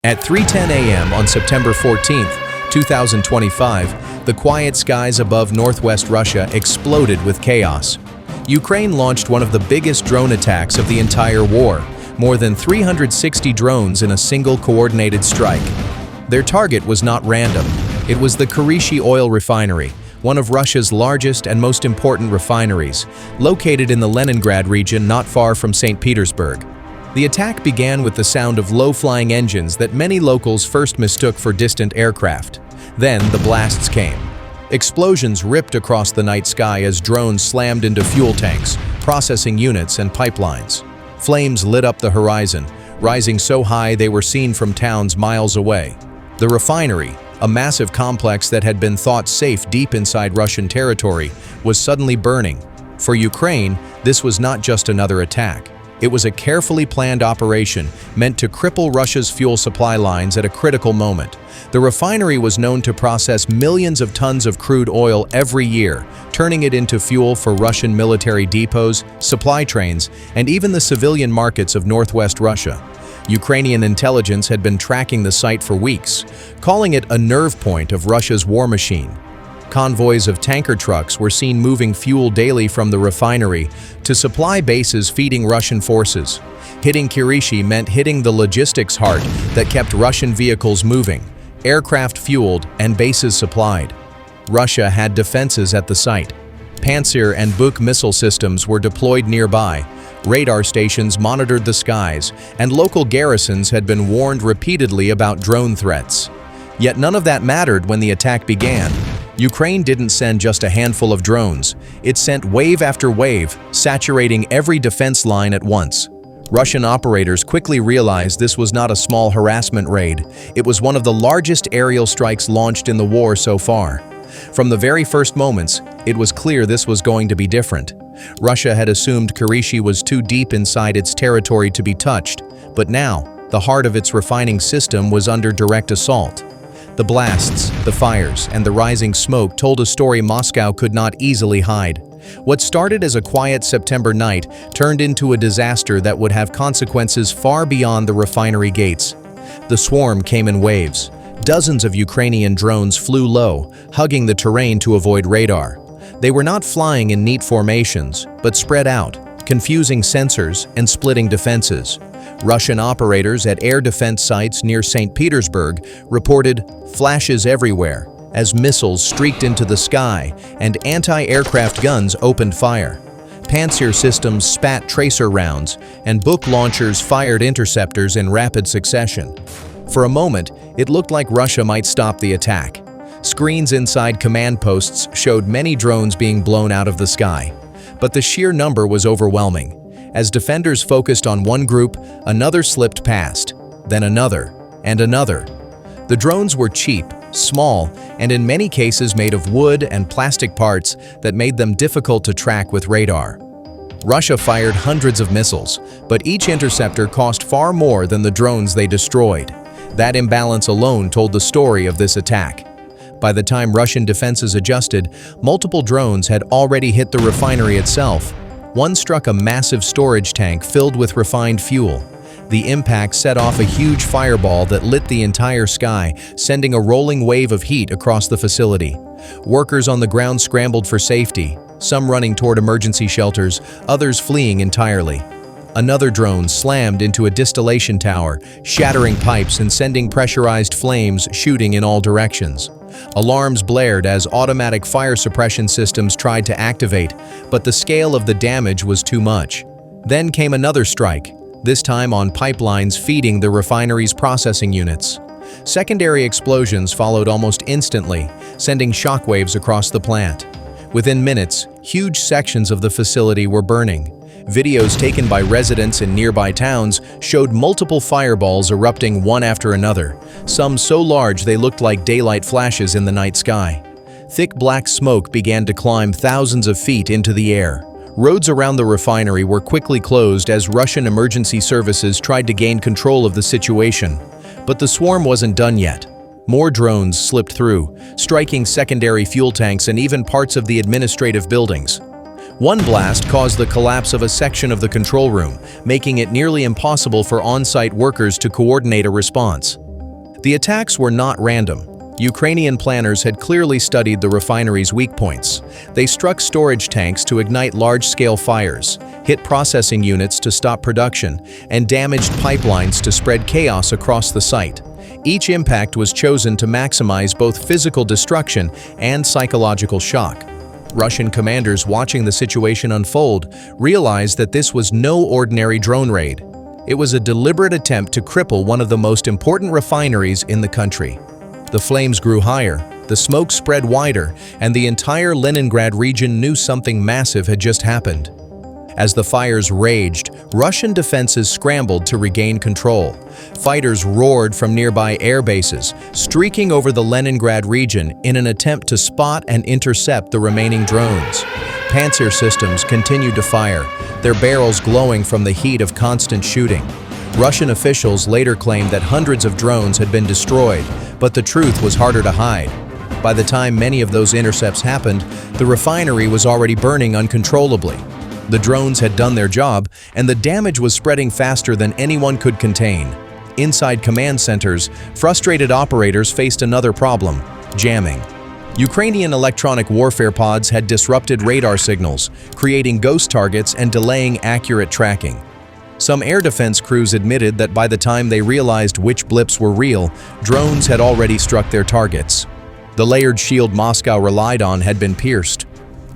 At 3:10 a.m. on September 14, 2025, the quiet skies above northwest Russia exploded with chaos. Ukraine launched one of the biggest drone attacks of the entire war, more than 360 drones in a single coordinated strike. Their target was not random. It was the Kirishi Oil Refinery, one of Russia's largest and most important refineries, located in the Leningrad region not far from St. Petersburg. The attack began with the sound of low-flying engines that many locals first mistook for distant aircraft. Then the blasts came. Explosions ripped across the night sky as drones slammed into fuel tanks, processing units, and pipelines. Flames lit up the horizon, rising so high they were seen from towns miles away. The refinery, a massive complex that had been thought safe deep inside Russian territory, was suddenly burning. For Ukraine, this was not just another attack. It was a carefully planned operation meant to cripple Russia's fuel supply lines at a critical moment. The refinery was known to process millions of tons of crude oil every year, turning it into fuel for Russian military depots, supply trains, and even the civilian markets of northwest Russia. Ukrainian intelligence had been tracking the site for weeks, calling it a nerve point of Russia's war machine. Convoys of tanker trucks were seen moving fuel daily from the refinery to supply bases feeding Russian forces. Hitting Kirishi meant hitting the logistics heart that kept Russian vehicles moving, aircraft fueled, and bases supplied. Russia had defenses at the site. Pantsir and Buk missile systems were deployed nearby, radar stations monitored the skies, and local garrisons had been warned repeatedly about drone threats. Yet none of that mattered when the attack began. Ukraine didn't send just a handful of drones. It sent wave after wave, saturating every defense line at once. Russian operators quickly realized this was not a small harassment raid. It was one of the largest aerial strikes launched in the war so far. From the very first moments, it was clear this was going to be different. Russia had assumed Kirishi was too deep inside its territory to be touched, but now, the heart of its refining system was under direct assault. The blasts, the fires, and the rising smoke told a story Moscow could not easily hide. What started as a quiet September night turned into a disaster that would have consequences far beyond the refinery gates. The swarm came in waves. Dozens of Ukrainian drones flew low, hugging the terrain to avoid radar. They were not flying in neat formations, but spread out, confusing sensors and splitting defenses. Russian operators at air defense sites near St. Petersburg reported flashes everywhere as missiles streaked into the sky and anti-aircraft guns opened fire. Pantsir systems spat tracer rounds and Buk launchers fired interceptors in rapid succession. For a moment, it looked like Russia might stop the attack. Screens inside command posts showed many drones being blown out of the sky. But the sheer number was overwhelming. As defenders focused on one group, another slipped past, then another, and another. The drones were cheap, small, and in many cases made of wood and plastic parts that made them difficult to track with radar. Russia fired hundreds of missiles, but each interceptor cost far more than the drones they destroyed. That imbalance alone told the story of this attack. By the time Russian defenses adjusted, multiple drones had already hit the refinery itself. One struck a massive storage tank filled with refined fuel. The impact set off a huge fireball that lit the entire sky, sending a rolling wave of heat across the facility. Workers on the ground scrambled for safety, some running toward emergency shelters, others fleeing entirely. Another drone slammed into a distillation tower, shattering pipes and sending pressurized flames shooting in all directions. Alarms blared as automatic fire suppression systems tried to activate, but the scale of the damage was too much. Then came another strike, this time on pipelines feeding the refinery's processing units. Secondary explosions followed almost instantly, sending shockwaves across the plant. Within minutes, huge sections of the facility were burning. Videos taken by residents in nearby towns showed multiple fireballs erupting one after another, some so large they looked like daylight flashes in the night sky. Thick black smoke began to climb thousands of feet into the air. Roads around the refinery were quickly closed as Russian emergency services tried to gain control of the situation. But the swarm wasn't done yet. More drones slipped through, striking secondary fuel tanks and even parts of the administrative buildings. One blast caused the collapse of a section of the control room, making it nearly impossible for on-site workers to coordinate a response. The attacks were not random. Ukrainian planners had clearly studied the refinery's weak points. They struck storage tanks to ignite large-scale fires, hit processing units to stop production, and damaged pipelines to spread chaos across the site. Each impact was chosen to maximize both physical destruction and psychological shock. Russian commanders watching the situation unfold realized that this was no ordinary drone raid. It was a deliberate attempt to cripple one of the most important refineries in the country. The flames grew higher, the smoke spread wider, and the entire Leningrad region knew something massive had just happened. As the fires raged, Russian defenses scrambled to regain control. Fighters roared from nearby air bases, streaking over the Leningrad region in an attempt to spot and intercept the remaining drones. Panzer systems continued to fire, their barrels glowing from the heat of constant shooting. Russian officials later claimed that hundreds of drones had been destroyed, but the truth was harder to hide. By the time many of those intercepts happened, the refinery was already burning uncontrollably. The drones had done their job, and the damage was spreading faster than anyone could contain. Inside command centers, frustrated operators faced another problem: jamming. Ukrainian electronic warfare pods had disrupted radar signals, creating ghost targets and delaying accurate tracking. Some air defense crews admitted that by the time they realized which blips were real, drones had already struck their targets. The layered shield Moscow relied on had been pierced.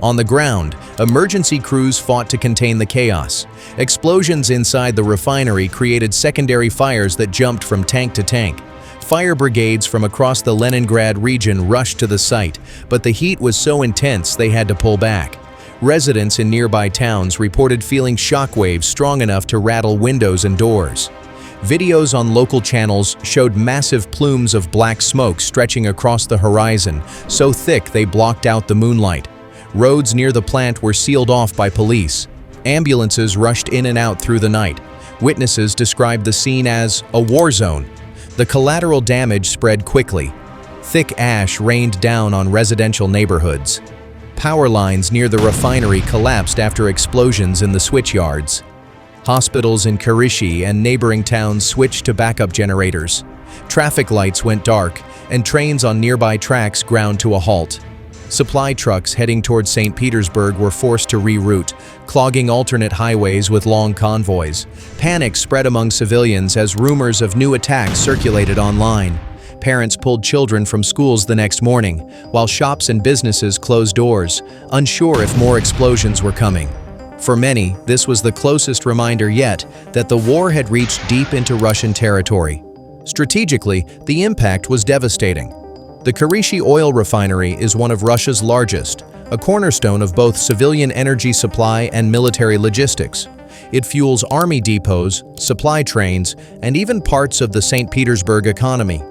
On the ground, emergency crews fought to contain the chaos. Explosions inside the refinery created secondary fires that jumped from tank to tank. Fire brigades from across the Leningrad region rushed to the site, but the heat was so intense they had to pull back. Residents in nearby towns reported feeling shockwaves strong enough to rattle windows and doors. Videos on local channels showed massive plumes of black smoke stretching across the horizon, so thick they blocked out the moonlight. Roads near the plant were sealed off by police. Ambulances rushed in and out through the night. Witnesses described the scene as a war zone. The collateral damage spread quickly. Thick ash rained down on residential neighborhoods. Power lines near the refinery collapsed after explosions in the switchyards. Hospitals in Kirishi and neighboring towns switched to backup generators. Traffic lights went dark, and trains on nearby tracks ground to a halt. Supply trucks heading toward St. Petersburg were forced to reroute, clogging alternate highways with long convoys. Panic spread among civilians as rumors of new attacks circulated online. Parents pulled children from schools the next morning, while shops and businesses closed doors, unsure if more explosions were coming. For many, this was the closest reminder yet that the war had reached deep into Russian territory. Strategically, the impact was devastating. The Kirishi Oil Refinery is one of Russia's largest, a cornerstone of both civilian energy supply and military logistics. It fuels army depots, supply trains, and even parts of the St. Petersburg economy.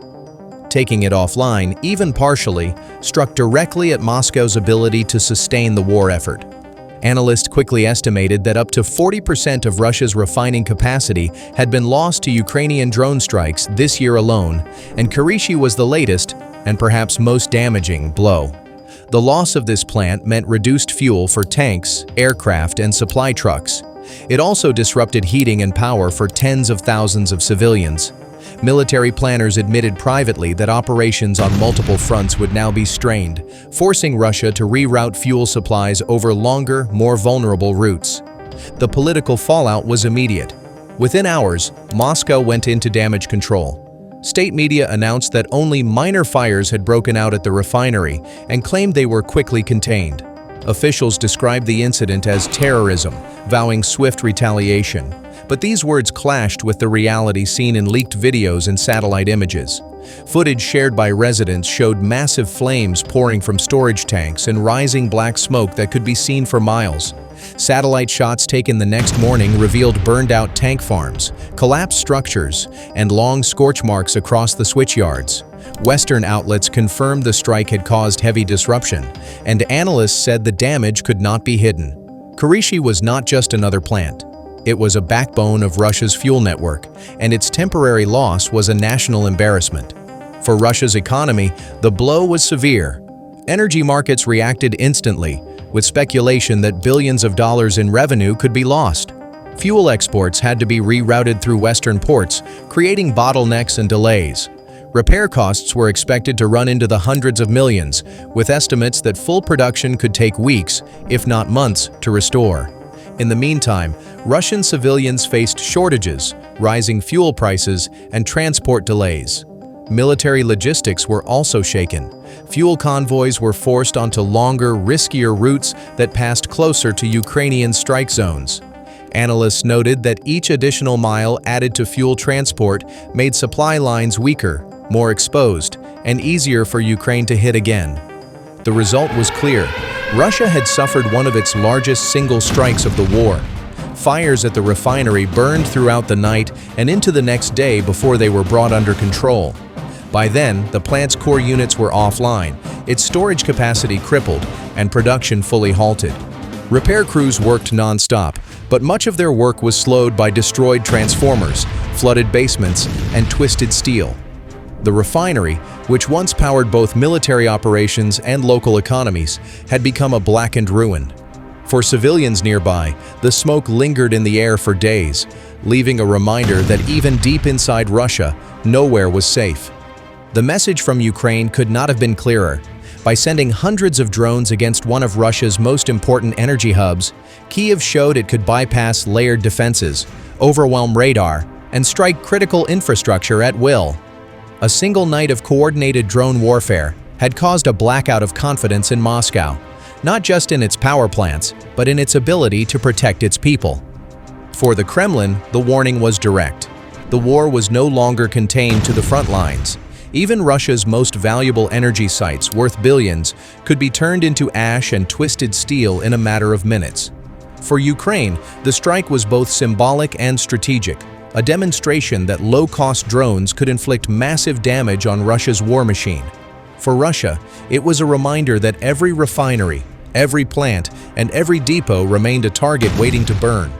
Taking it offline, even partially, struck directly at Moscow's ability to sustain the war effort. Analysts quickly estimated that up to 40% of Russia's refining capacity had been lost to Ukrainian drone strikes this year alone, and Kirishi was the latest, and perhaps most damaging, blow. The loss of this plant meant reduced fuel for tanks, aircraft, and supply trucks. It also disrupted heating and power for tens of thousands of civilians. Military planners admitted privately that operations on multiple fronts would now be strained, forcing Russia to reroute fuel supplies over longer, more vulnerable routes. The political fallout was immediate. Within hours, Moscow went into damage control. State media announced that only minor fires had broken out at the refinery and claimed they were quickly contained. Officials described the incident as terrorism, vowing swift retaliation. But these words clashed with the reality seen in leaked videos and satellite images. Footage shared by residents showed massive flames pouring from storage tanks and rising black smoke that could be seen for miles. Satellite shots taken the next morning revealed burned-out tank farms, collapsed structures, and long scorch marks across the switchyards. Western outlets confirmed the strike had caused heavy disruption, and analysts said the damage could not be hidden. Kirishi was not just another plant. It was a backbone of Russia's fuel network, and its temporary loss was a national embarrassment. For Russia's economy, the blow was severe. Energy markets reacted instantly, with speculation that billions of dollars in revenue could be lost. Fuel exports had to be rerouted through Western ports, creating bottlenecks and delays. Repair costs were expected to run into the hundreds of millions, with estimates that full production could take weeks, if not months, to restore. In the meantime, Russian civilians faced shortages, rising fuel prices, and transport delays. Military logistics were also shaken. Fuel convoys were forced onto longer, riskier routes that passed closer to Ukrainian strike zones. Analysts noted that each additional mile added to fuel transport made supply lines weaker, more exposed, and easier for Ukraine to hit again. The result was clear. Russia had suffered one of its largest single strikes of the war. Fires at the refinery burned throughout the night and into the next day before they were brought under control. By then, the plant's core units were offline, its storage capacity crippled, and production fully halted. Repair crews worked non-stop, but much of their work was slowed by destroyed transformers, flooded basements, and twisted steel. The refinery, which once powered both military operations and local economies, had become a blackened ruin. For civilians nearby, the smoke lingered in the air for days, leaving a reminder that even deep inside Russia, nowhere was safe. The message from Ukraine could not have been clearer. By sending hundreds of drones against one of Russia's most important energy hubs, Kyiv showed it could bypass layered defenses, overwhelm radar, and strike critical infrastructure at will. A single night of coordinated drone warfare had caused a blackout of confidence in Moscow, not just in its power plants, but in its ability to protect its people. For the Kremlin, the warning was direct. The war was no longer contained to the front lines. Even Russia's most valuable energy sites, worth billions, could be turned into ash and twisted steel in a matter of minutes. For Ukraine, the strike was both symbolic and strategic, a demonstration that low-cost drones could inflict massive damage on Russia's war machine. For Russia, it was a reminder that every refinery, every plant, and every depot remained a target waiting to burn.